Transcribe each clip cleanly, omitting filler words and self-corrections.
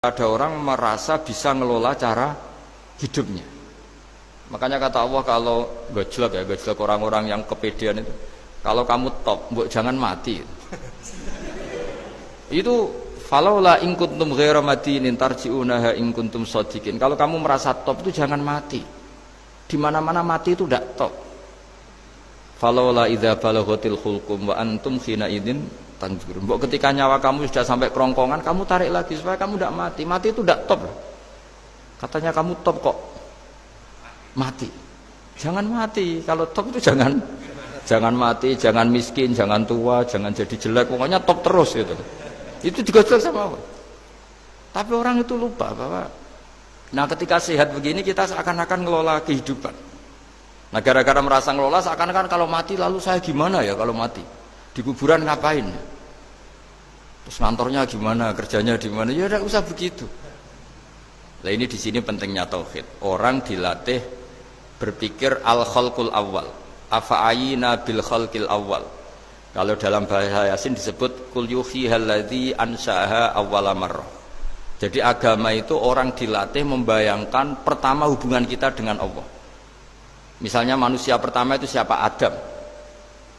Ada orang merasa bisa ngelola cara hidupnya. Makanya kata Allah kalau gojlok orang-orang yang kepedean itu, kalau kamu top, mbok jangan mati. Itu falaula in kuntum ghaira madinin tarji'unaha in kuntum shadiqin. Kalau kamu merasa top itu jangan mati. Di mana-mana mati itu tidak top. Falaula idza balaghatil hulqum wa antum khina idzin tanjurun. Mbok ketika nyawa kamu sudah sampai kerongkongan, kamu tarik lagi supaya kamu tidak mati. Mati itu tidak top. Katanya kamu top kok mati. Jangan mati. Kalau top itu jangan mati, jangan miskin, jangan tua, jangan jadi jelek. Pokoknya top terus gitu. Itu digojlok sama Allah. Tapi orang itu lupa bahwa ketika sehat begini kita seakan-akan ngelola kehidupan. Nah gara-gara merasa ngelola seakan-akan kalau mati lalu saya gimana ya kalau mati? Di kuburan ngapain? Terus kantornya gimana, kerjanya di mana? Ya tidak usah begitu. Nah ini di sini pentingnya tauhid. Orang dilatih berpikir al-khalqul awal. Afa'ayina bil khalqil awal. Kalau dalam bahasa Yasin disebut kul yuhyihalladzi ansa'aha awwala marrah. Jadi agama itu orang dilatih membayangkan pertama hubungan kita dengan Allah. Misalnya manusia pertama itu siapa? Adam.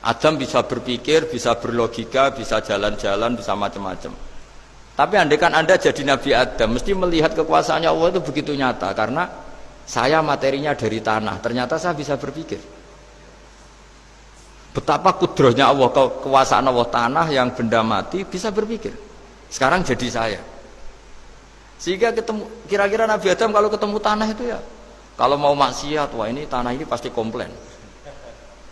Adam bisa berpikir, bisa berlogika, bisa jalan-jalan, bisa macam-macam. Tapi andaikan Anda jadi Nabi Adam, mesti melihat kekuasaannya Allah itu begitu nyata. Karena saya materinya dari tanah, ternyata saya bisa berpikir. Betapa kudrohnya Allah, kekuasaan Allah, tanah yang benda mati bisa berpikir. Sekarang jadi saya. Sehingga kira-kira Nabi Adam kalau ketemu tanah itu ya, kalau mau maksiat, wah ini tanah ini pasti komplain.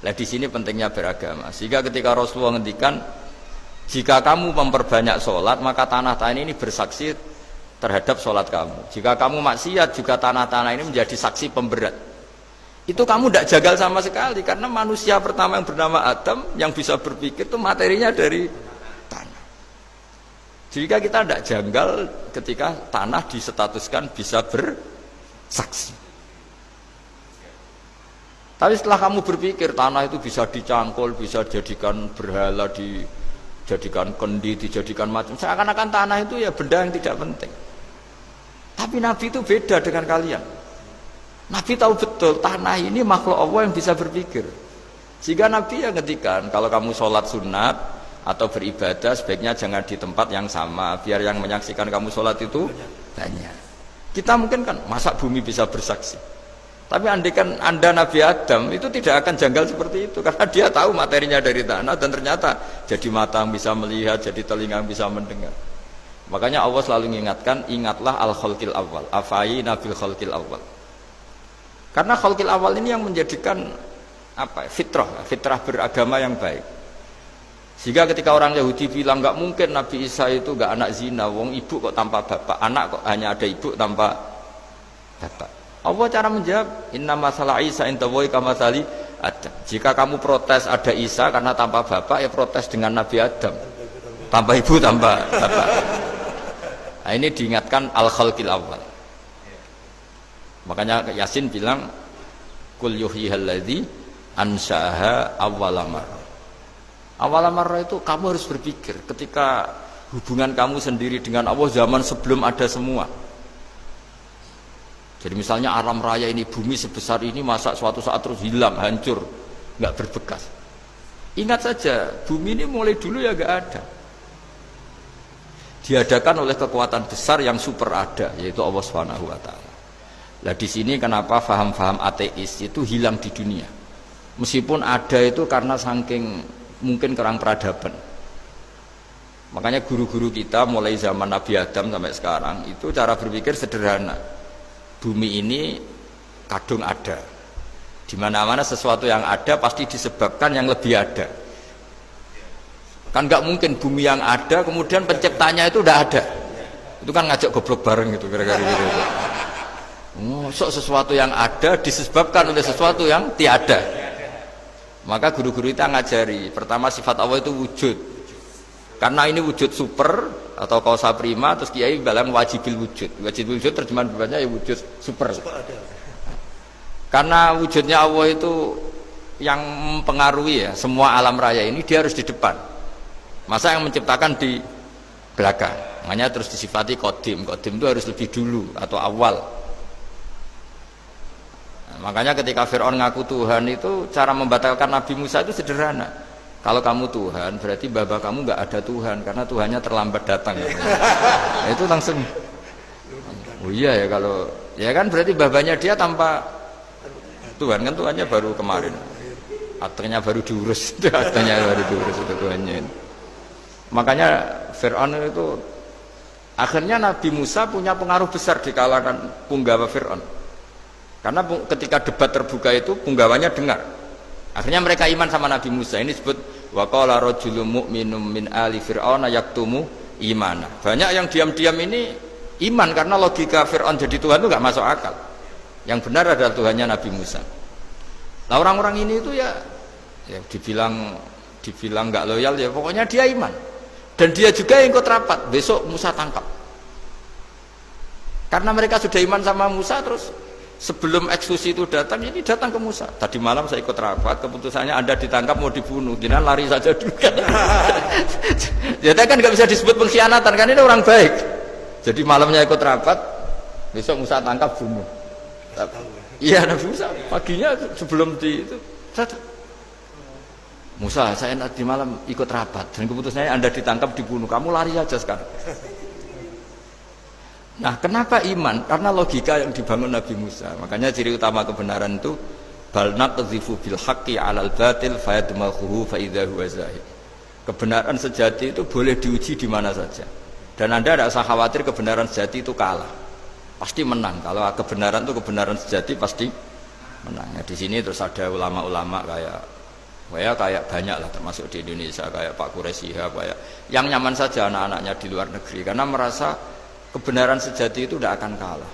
Nah di sini pentingnya beragama. Sehingga ketika Rasulullah ngendikan, jika kamu memperbanyak sholat, maka tanah-tanah ini bersaksi terhadap sholat kamu. Jika kamu maksiat, juga tanah-tanah ini menjadi saksi pemberat. Itu kamu tidak jagal sama sekali, karena manusia pertama yang bernama Adam yang bisa berpikir itu materinya dari tanah. Jika kita tidak janggal ketika tanah disetatuskan bisa bersaksi. Tapi setelah kamu berpikir tanah itu bisa dicangkul, bisa dijadikan berhala, dijadikan kendi, dijadikan macam, seakan-akan tanah itu ya benda yang tidak penting. Tapi Nabi itu beda dengan kalian. Nabi tahu betul tanah ini makhluk Allah yang bisa berpikir. Sehingga Nabi yang ngetikan kalau kamu sholat sunat atau beribadah sebaiknya jangan di tempat yang sama, biar yang menyaksikan kamu sholat itu banyak. Kita mungkin kan masa bumi bisa bersaksi. Tapi andaikan Anda Nabi Adam itu tidak akan janggal seperti itu, karena dia tahu materinya dari tanah dan ternyata jadi mata yang bisa melihat, jadi telinga yang bisa mendengar. Makanya Allah selalu mengingatkan, ingatlah al-khalqil awal, afayina bil khalqil awal. Karena khalqil awal ini yang menjadikan fitrah beragama yang baik. Sehingga ketika orang Yahudi bilang nggak mungkin Nabi Isa itu nggak anak zina, wong ibu kok tanpa bapak, anak kok hanya ada ibu tanpa bapak. Allah cara menjawab, inna masalah Isa intawoy kamasali Adam. Jika kamu protes ada Isa karena tanpa bapak, ya protes dengan Nabi Adam, tanpa ibu, tanpa bapak. Nah, ini diingatkan al-khalqil awal. Makanya Yasin bilang, kul yuhyihalladzi ansa'aha awwala marrah. Awwala marrah itu kamu harus berpikir ketika hubungan kamu sendiri dengan Allah zaman sebelum ada semua. Jadi misalnya alam raya ini, bumi sebesar ini, masa suatu saat terus hilang, hancur, nggak berbekas. Ingat saja, bumi ini mulai dulu ya nggak ada. Diadakan oleh kekuatan besar yang super ada, yaitu Allah Subhanahu Wa Taala. Nah di sini kenapa faham-faham ateis itu hilang di dunia. Meskipun ada itu karena saking mungkin kurang peradaban. Makanya guru-guru kita mulai zaman Nabi Adam sampai sekarang itu cara berpikir sederhana. Bumi ini kadung ada. Di mana-mana sesuatu yang ada pasti disebabkan yang lebih ada. Kan nggak mungkin bumi yang ada kemudian penciptanya itu udah ada. Itu kan ngajak goblok bareng gitu kira-kira gitu. Masuk sesuatu yang ada disebabkan oleh sesuatu yang tiada. Maka guru-guru kita ngajari, pertama sifat Allah itu wujud. Karena ini wujud super atau kausa prima, terus kiai bilang wajibil wujud. Wajibil wujud terjemahan bebasnya ya wujud super. Karena wujudnya Allah itu yang mempengaruhi ya semua alam raya ini, dia harus di depan. Masa yang menciptakan di belakang? Makanya terus disifati qadim. Qadim itu harus lebih dulu atau awal. Nah, makanya ketika Fir'aun ngaku Tuhan itu cara membatalkan Nabi Musa itu sederhana. Kalau kamu Tuhan berarti bapak kamu nggak ada Tuhan karena Tuhannya terlambat datang. Nah, itu langsung. Oh iya ya kalau ya kan berarti babanya dia tanpa Tuhan kan Tuhannya baru kemarin. Akhirnya baru diurus. Akhirnya baru diurus itu Tuhannya. Makanya Fir'aun itu akhirnya Nabi Musa punya pengaruh besar di kalangan punggawa Fir'aun. Karena ketika debat terbuka itu punggawanya dengar. Akhirnya mereka iman sama Nabi Musa. Ini disebut wa qala rajulun mu'minun min ali fir'auna yaktumu imana. Banyak yang diam-diam ini iman karena logika Fir'aun jadi Tuhan itu nggak masuk akal. Yang benar adalah Tuhannya Nabi Musa. Nah orang-orang ini itu ya dibilang nggak loyal ya pokoknya dia iman. Dan dia juga yang ikut rapat. Besok Musa tangkap. Karena mereka sudah iman sama Musa terus sebelum eksekusi itu datang, ini datang ke Musa. Tadi malam saya ikut rapat, keputusannya Anda ditangkap mau dibunuh, jangan lari saja dulu kan. Jadi kan nggak bisa disebut pengkhianatan kan ini orang baik. Jadi malamnya ikut rapat, besok Musa tangkap bunuh. Iya Nabi Musa paginya sebelum di itu Musa saya nanti malam ikut rapat dan keputusannya Anda ditangkap dibunuh, kamu lari aja sekarang. Nah kenapa iman? Karena logika yang dibangun Nabi Musa. Makanya ciri utama kebenaran itu bal naqdhifu bil haqqi 'alal batil fayadmaghuhu fa idza huwa zahid. Kebenaran sejati itu boleh diuji di mana saja. Dan Anda tidak usah khawatir kebenaran sejati itu kalah. Pasti menang. Kalau kebenaran itu kebenaran sejati pasti menang. Nah, di sini terus ada ulama-ulama kayak banyak lah termasuk di Indonesia kayak Pak Quraisy Shihab kayak yang nyaman saja anak-anaknya di luar negeri karena merasa kebenaran sejati itu tidak akan kalah.